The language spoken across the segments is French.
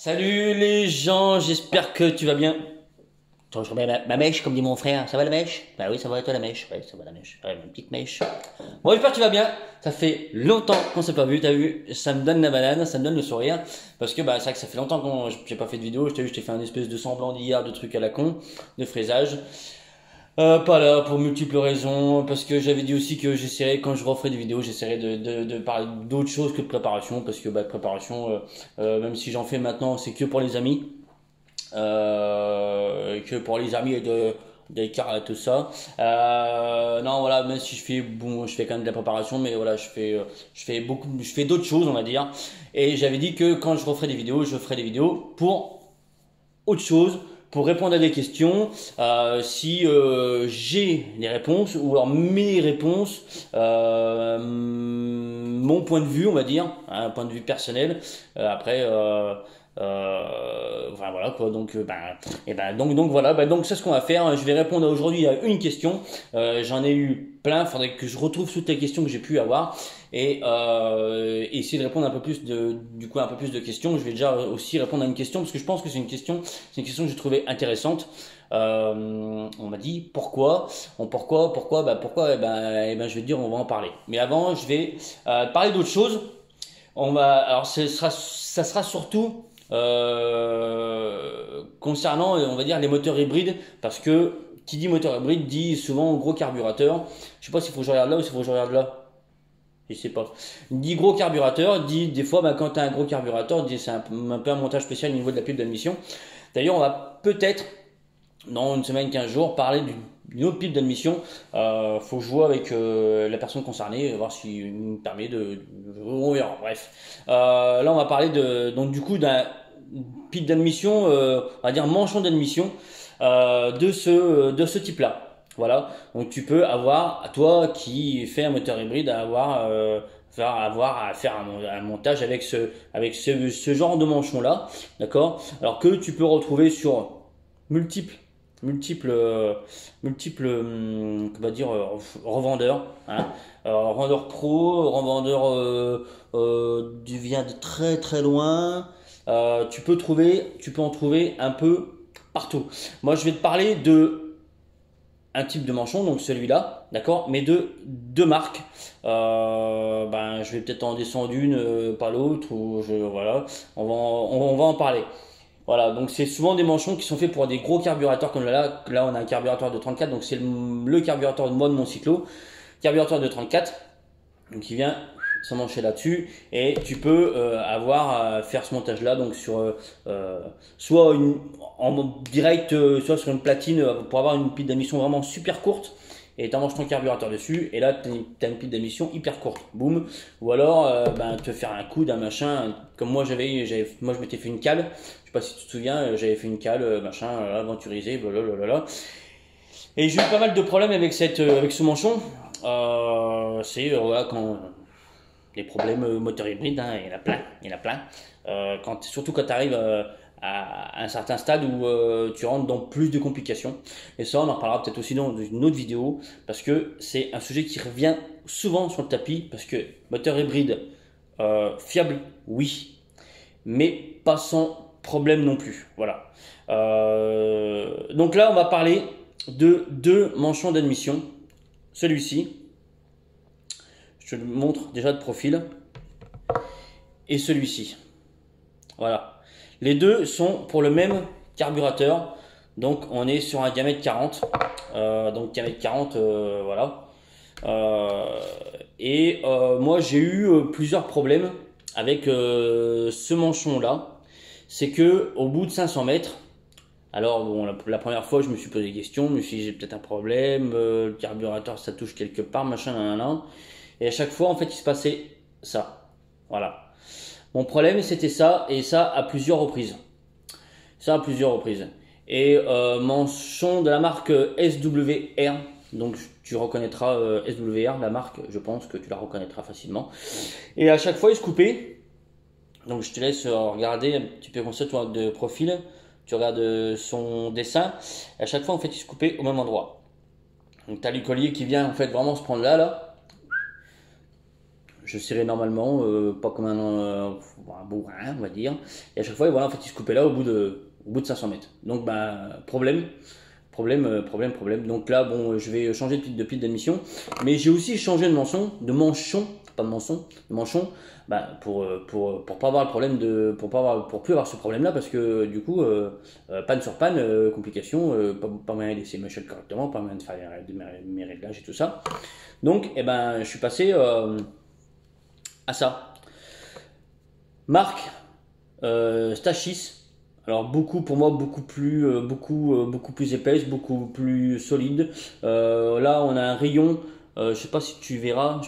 Salut les gens, j'espère que tu vas bien. Attends, je remets ma mèche, comme dit mon frère. Ça va la mèche? Bah oui, ça va et toi la mèche? Ouais, ça va la mèche. Ouais, ma petite mèche. Bon, j'espère que tu vas bien. Ça fait longtemps qu'on s'est pas vu, t'as vu? Ça me donne la banane, ça me donne le sourire. Parce que bah, c'est vrai que ça fait longtemps que j'ai pas fait de vidéo. Je t'ai vu, je t'ai fait un espèce de semblant d'hier, de truc à la con, de fraisage. Pas là pour multiples raisons, parce que j'avais dit aussi que j'essaierais, quand je referai des vidéos, j'essaierai de parler d'autre chose que de préparation, parce que bah, de préparation, même si j'en fais maintenant, c'est que pour les amis, que pour les amis et des cartes et tout ça. Non, voilà, même si je fais quand même de la préparation, mais voilà, je fais d'autres choses, on va dire. Et j'avais dit que quand je referai des vidéos, je ferai des vidéos pour autre chose, pour répondre à des questions, si j'ai des réponses ou alors mes réponses, mon point de vue, on va dire, hein, un point de vue personnel. Après, enfin voilà quoi. Donc, donc voilà. Donc c'est ce qu'on va faire. Je vais répondre aujourd'hui à une question. J'en ai eu plein. Faudrait que je retrouve toutes les questions que j'ai pu avoir et essayer de répondre un peu plus un peu plus de questions. Je vais déjà aussi répondre à une question parce que je pense que c'est une question que j'ai trouvée intéressante. On m'a dit pourquoi, je vais te dire, on va en parler. Mais avant, je vais parler d'autre chose. Alors ça sera surtout concernant, on va dire, les moteurs hybrides, parce que qui dit moteur hybride dit souvent gros carburateur. Je sais pas s'il faut que je regarde là ou s'il faut que je regarde là. Je sais pas. Dit gros carburateur, dit des fois bah, quand tu as un gros carburateur, c'est un peu un montage spécial au niveau de la pipe d'admission. D'ailleurs, on va peut-être dans une semaine, 15 jours, parler d'une autre pipe d'admission. Faut que je vois avec la personne concernée, voir s'il me permet on verra, bref. Là, on va parler donc du coup d'un pipe d'admission, on va dire manchon d'admission de ce type-là. Voilà. Donc tu peux avoir, toi qui fais un moteur hybride, avoir à faire un montage avec ce genre de manchon-là, d'accord? Alors que tu peux retrouver sur multiples on va dire revendeurs, hein. Revendeurs pro, revendeurs du vient de très très loin. Tu peux en trouver un peu partout. Moi, je vais te parler de un type de manchon, donc celui-là, d'accord, mais de deux marques. Je vais peut-être en descendre une, pas l'autre, voilà, on va en parler. Voilà, donc c'est souvent des manchons qui sont faits pour des gros carburateurs comme là on a un carburateur de 34, donc c'est le carburateur de moi de mon cyclo, carburateur de 34, donc qui vient s'emmancher là-dessus et tu peux avoir à faire ce montage là donc sur soit en direct, soit sur une platine pour avoir une pile d'admission vraiment super courte et tu envoies ton carburateur dessus et là tu as une pile d'admission hyper courte, boum. Ou alors te faire un coup d'un machin comme moi moi je m'étais fait une cale, je sais pas si tu te souviens, j'avais fait une cale machin aventurisé, blablabla. Et j'ai eu pas mal de problèmes avec avec ce manchon. Voilà, quand les problèmes moteur hybride, hein, il y en a plein, il y en a plein. Surtout quand tu arrives à un certain stade où tu rentres dans plus de complications. Et ça, on en reparlera peut-être aussi dans une autre vidéo, parce que c'est un sujet qui revient souvent sur le tapis, parce que moteur hybride fiable, oui, mais pas sans problème non plus. Voilà. Donc là, on va parler de deux manchons d'admission. Celui-ci, je te le montre déjà de profil, et celui-ci. Voilà. Les deux sont pour le même carburateur, donc on est sur un diamètre 40. Donc diamètre 40, voilà. Moi j'ai eu plusieurs problèmes avec ce manchon-là. C'est que au bout de 500 mètres, alors bon, la première fois je me suis posé des questions, je me suis dit j'ai peut-être un problème, le carburateur ça touche quelque part, machin, nan. Et à chaque fois en fait il se passait ça. Voilà. Mon problème c'était ça, et ça à plusieurs reprises. Ça à plusieurs reprises. Et manchon de la marque SWR, donc tu reconnaîtras SWR, la marque, je pense que tu la reconnaîtras facilement. Et à chaque fois il se coupait. Donc je te laisse regarder un petit peu comme ça, toi, de profil. Tu regardes son dessin. Et à chaque fois en fait il se coupait au même endroit. Donc tu as le collier qui vient en fait vraiment se prendre là. je serrais normalement, pas comme un bourrin, on va dire. Et à chaque fois, voilà, en fait, il se coupait là au bout de 500 mètres. Donc, problème. Donc là, bon, je vais changer de pile d'admission. Mais j'ai aussi changé de manchon, pas de manchon, de manchon, pour pas avoir le problème pour plus avoir ce problème-là, parce que du coup, panne sur panne, complication, pas moyen de laisser ma chaîne correctement, pas moyen de faire mes réglages et tout ça. Donc, je suis passé à ça. Marque Stachys. Alors pour moi beaucoup plus épaisse, beaucoup plus solide. Là on a un rayon, je sais pas si tu verras,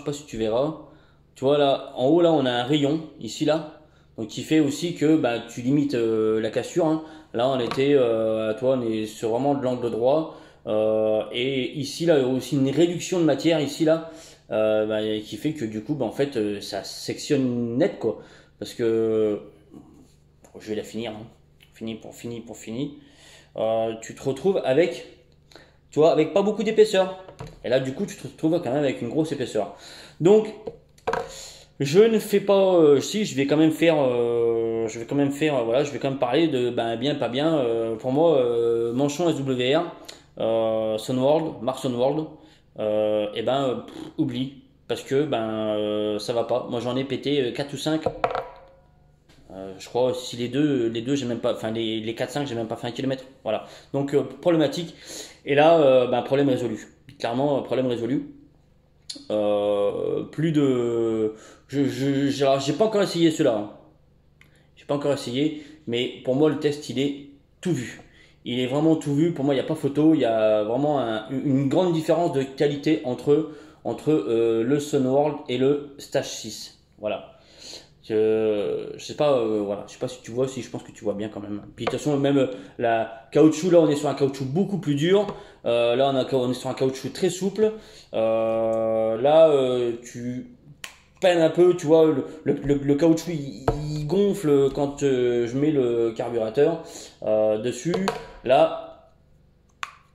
Tu vois là, en haut là on a un rayon ici là, donc qui fait aussi que tu limites la cassure. Hein. Là on est sur vraiment de l'angle droit. Et ici là aussi une réduction de matière ici là, qui fait que du coup en fait ça sectionne net quoi, parce que je vais la finir. Hein. Fini. Tu te retrouves avec, tu vois, avec pas beaucoup d'épaisseur. Et là, du coup, tu te retrouves quand même avec une grosse épaisseur. Donc, je ne fais pas, si, je vais quand même faire, voilà, je vais quand même parler de, bien, pas bien. Pour moi, Manchon SWR, Sunworld, Mark Sunworld, oublie. Parce que, ça va pas. Moi, j'en ai pété 4 ou 5. Je crois si les deux j'ai même pas, enfin les 4-5 j'ai même pas fait 1 kilomètre. Voilà. Donc problématique. Et là, problème résolu. Clairement, problème résolu. Plus de, j'ai pas encore essayé cela. Hein. J'ai pas encore essayé, mais pour moi le test il est tout vu. Il est vraiment tout vu. Pour moi il n'y a pas photo. Il y a vraiment une grande différence de qualité entre le Sunworld et le Stage 6. Voilà. Je sais pas, voilà, je sais pas si tu vois, si je pense que tu vois bien quand même. Puis de toute façon, même la caoutchouc, là on est sur un caoutchouc beaucoup plus dur. Là on est sur un caoutchouc très souple. Tu peines un peu, tu vois, le caoutchouc il gonfle quand je mets le carburateur dessus. Là,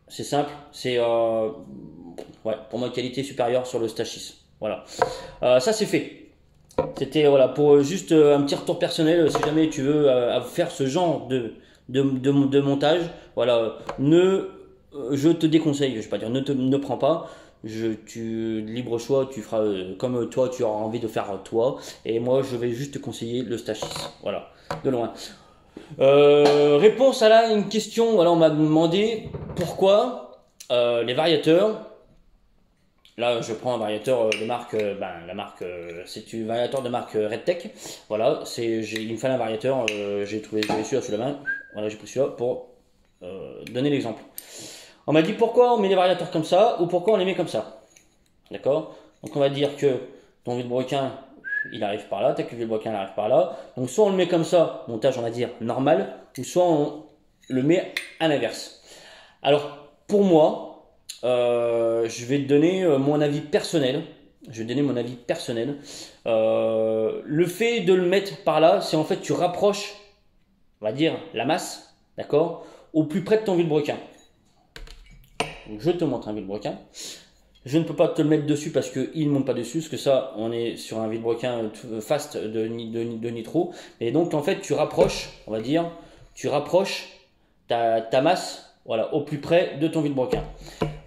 c'est simple, c'est ouais, pour moi qualité supérieure sur le Stage 6. Voilà, ça c'est fait. C'était voilà pour juste un petit retour personnel. Si jamais tu veux faire ce genre de montage, voilà, je te déconseille. Je vais pas dire ne prends pas. Libre choix, tu feras comme toi tu auras envie de faire toi. Et moi je vais juste te conseiller le Stage 6. Voilà, de loin. Réponse à une question. Voilà, on m'a demandé pourquoi les variateurs. Là, je prends un variateur de marque, c'est un variateur de marque RedTech. Voilà, il me fallait un variateur, j'ai celui-là sous la main. Voilà, j'ai pris celui-là pour donner l'exemple. On m'a dit pourquoi on met les variateurs comme ça ou pourquoi on les met comme ça. D'accord. Donc on va dire que ton vilebrequin, il arrive par là, le vilebrequin il arrive par là. Donc soit on le met comme ça, montage on va dire normal, ou soit on le met à l'inverse. Alors pour moi, je vais te donner mon avis personnel. Le fait de le mettre par là, c'est en fait tu rapproches, on va dire, la masse, d'accord, au plus près de ton vilebrequin. Donc je te montre un vilebrequin. Je ne peux pas te le mettre dessus parce qu'il ne monte pas dessus, parce que ça, on est sur un vilebrequin fast de nitro. Et donc en fait, tu rapproches, on va dire, ta masse, voilà, au plus près de ton vilebrequin.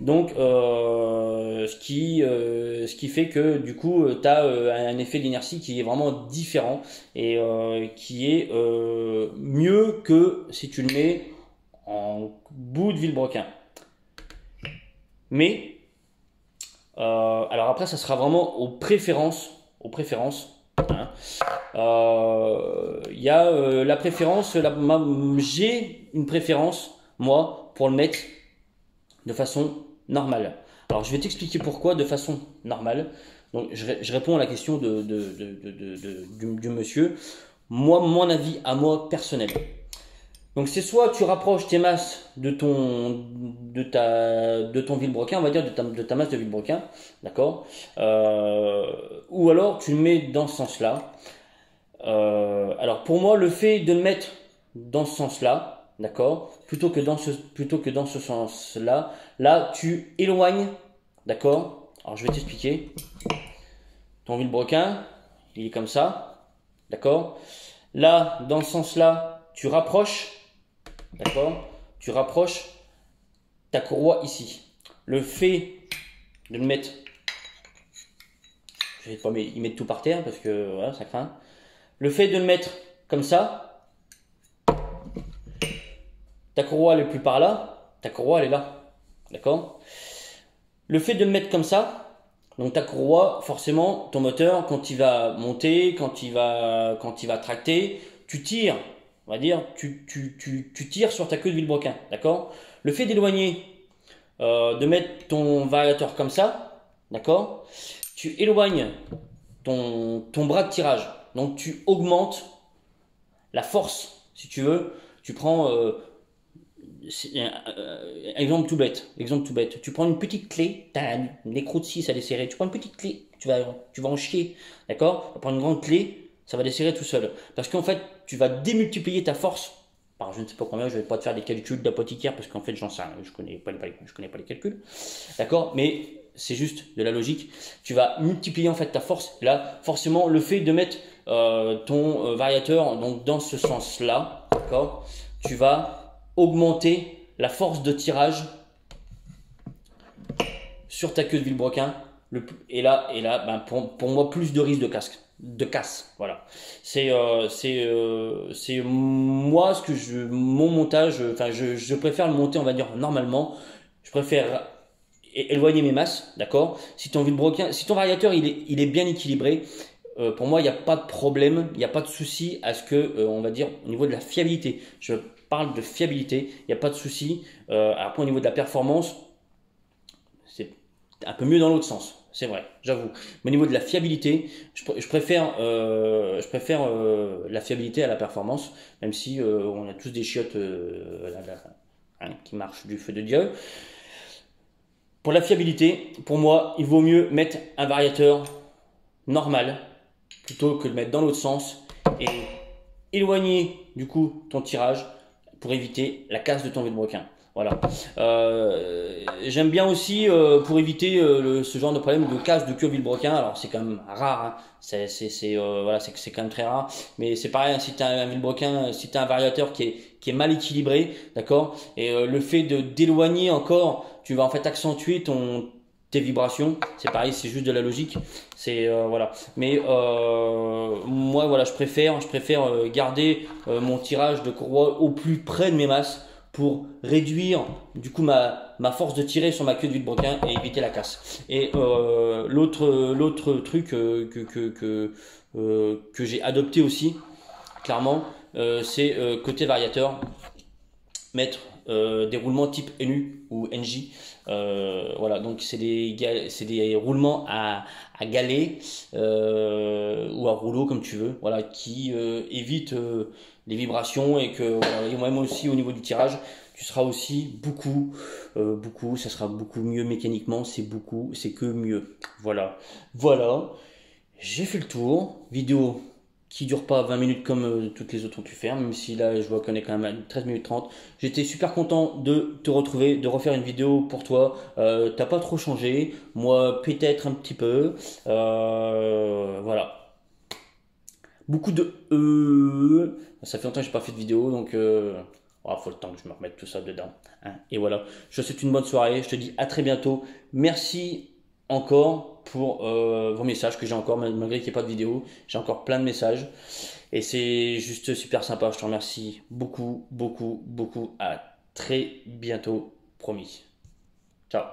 Donc, ce qui fait que du coup, tu as un effet d'inertie qui est vraiment différent et qui est mieux que si tu le mets en bout de vilebrequin. Mais, alors après, ça sera vraiment aux préférences. Hein. Y a la préférence, j'ai une préférence, moi, pour le mettre de façon normale. Alors je vais t'expliquer pourquoi de façon normale. Donc je réponds à la question du monsieur. Moi, mon avis à moi personnel. Donc c'est soit tu rapproches tes masses de ton vilebrequin, on va dire de ta masse de vilebrequin, d'accord, ou alors tu le mets dans ce sens-là. Alors pour moi, le fait de le mettre dans ce sens-là, d'accord, plutôt que dans ce sens-là, là tu éloignes, d'accord. Alors je vais t'expliquer. Ton vilebrequin, il est comme ça, d'accord? Là, dans le sens là, tu rapproches, d'accord? Tu rapproches ta courroie ici. Le fait de le mettre, je vais pas y mettre tout par terre parce que voilà, ça craint. Le fait de le mettre comme ça, ta courroie elle est plus par là, ta courroie elle est là, d'accord? Le fait de le mettre comme ça, donc ta courroie, forcément, ton moteur, quand il va monter, quand il va tracter, tu tires, on va dire, tu tires sur ta queue de vilebrequin, d'accord? Le fait d'éloigner, de mettre ton variateur comme ça, d'accord? Tu éloignes ton bras de tirage, donc tu augmentes la force, si tu veux. Tu prends exemple tout bête, exemple tout bête. Tu prends une petite clé, tu as un écrou de 6 à desserrer. Tu prends une petite clé, tu vas en chier, d'accord? Tu vas prendre une grande clé, ça va desserrer tout seul. Parce qu'en fait, tu vas démultiplier ta force. Par je ne sais pas combien, je vais pas te faire des calculs d'apothicaire parce qu'en fait, j'en sais rien, je connais pas les calculs, d'accord? Mais c'est juste de la logique. Tu vas multiplier en fait ta force. Et là, forcément, le fait de mettre ton variateur donc dans ce sens-là, d'accord? Tu vas augmenter la force de tirage sur ta queue de vilebrequin. Et là ben, pour moi, plus de risque de casse. Voilà. C'est moi mon montage. Enfin, je préfère le monter, on va dire normalement. Je préfère éloigner mes masses, d'accord. Si ton vilebrequin, si ton variateur il est bien équilibré, pour moi il n'y a pas de problème, il n'y a pas de souci à ce que, on va dire au niveau de la fiabilité. Je parle de fiabilité, il n'y a pas de souci. Après au niveau de la performance, c'est un peu mieux dans l'autre sens, c'est vrai, j'avoue. Mais au niveau de la fiabilité, je préfère la fiabilité à la performance, même si on a tous des chiottes qui marchent du feu de Dieu. Pour la fiabilité, pour moi, il vaut mieux mettre un variateur normal plutôt que de le mettre dans l'autre sens et éloigner du coup ton tirage pour éviter la casse de ton vilebrequin. Voilà. J'aime bien aussi pour éviter ce genre de problème de casse de queue vilebrequin. Alors c'est quand même rare, hein. Voilà, c'est quand même très rare. Mais c'est pareil, hein, si tu as un vilebrequin, si tu as un variateur qui est mal équilibré, d'accord, et le fait de d'éloigner encore, tu vas en fait accentuer tes vibrations. C'est pareil, c'est juste de la logique. C'est voilà. Mais moi voilà, je préfère garder mon tirage de courroie au plus près de mes masses pour réduire du coup ma force de tirer sur ma queue de vilebrequin et éviter la casse. Et l'autre truc que j'ai adopté aussi, clairement, c'est côté variateur, mettre des roulements type NU ou NJ. Voilà, donc c'est des roulements à galets ou à rouleau comme tu veux, voilà, qui évitent les vibrations et que voilà, et même aussi au niveau du tirage, tu seras aussi ça sera beaucoup mieux mécaniquement, c'est que mieux. Voilà, j'ai fait le tour. Vidéo qui dure pas 20 minutes comme toutes les autres ont pu faire, même si là je vois qu'on est quand même à 13 minutes 30. J'étais super content de te retrouver, de refaire une vidéo pour toi. T'as pas trop changé, moi peut-être un petit peu. Voilà. Beaucoup de ça fait longtemps que j'ai pas fait de vidéo, donc faut le temps que je me remette tout ça dedans, hein. Et voilà, je te souhaite une bonne soirée, je te dis à très bientôt. Merci encore pour vos messages que j'ai encore, malgré qu'il n'y ait pas de vidéo, j'ai encore plein de messages et c'est juste super sympa. Je te remercie beaucoup. À très bientôt, promis. Ciao.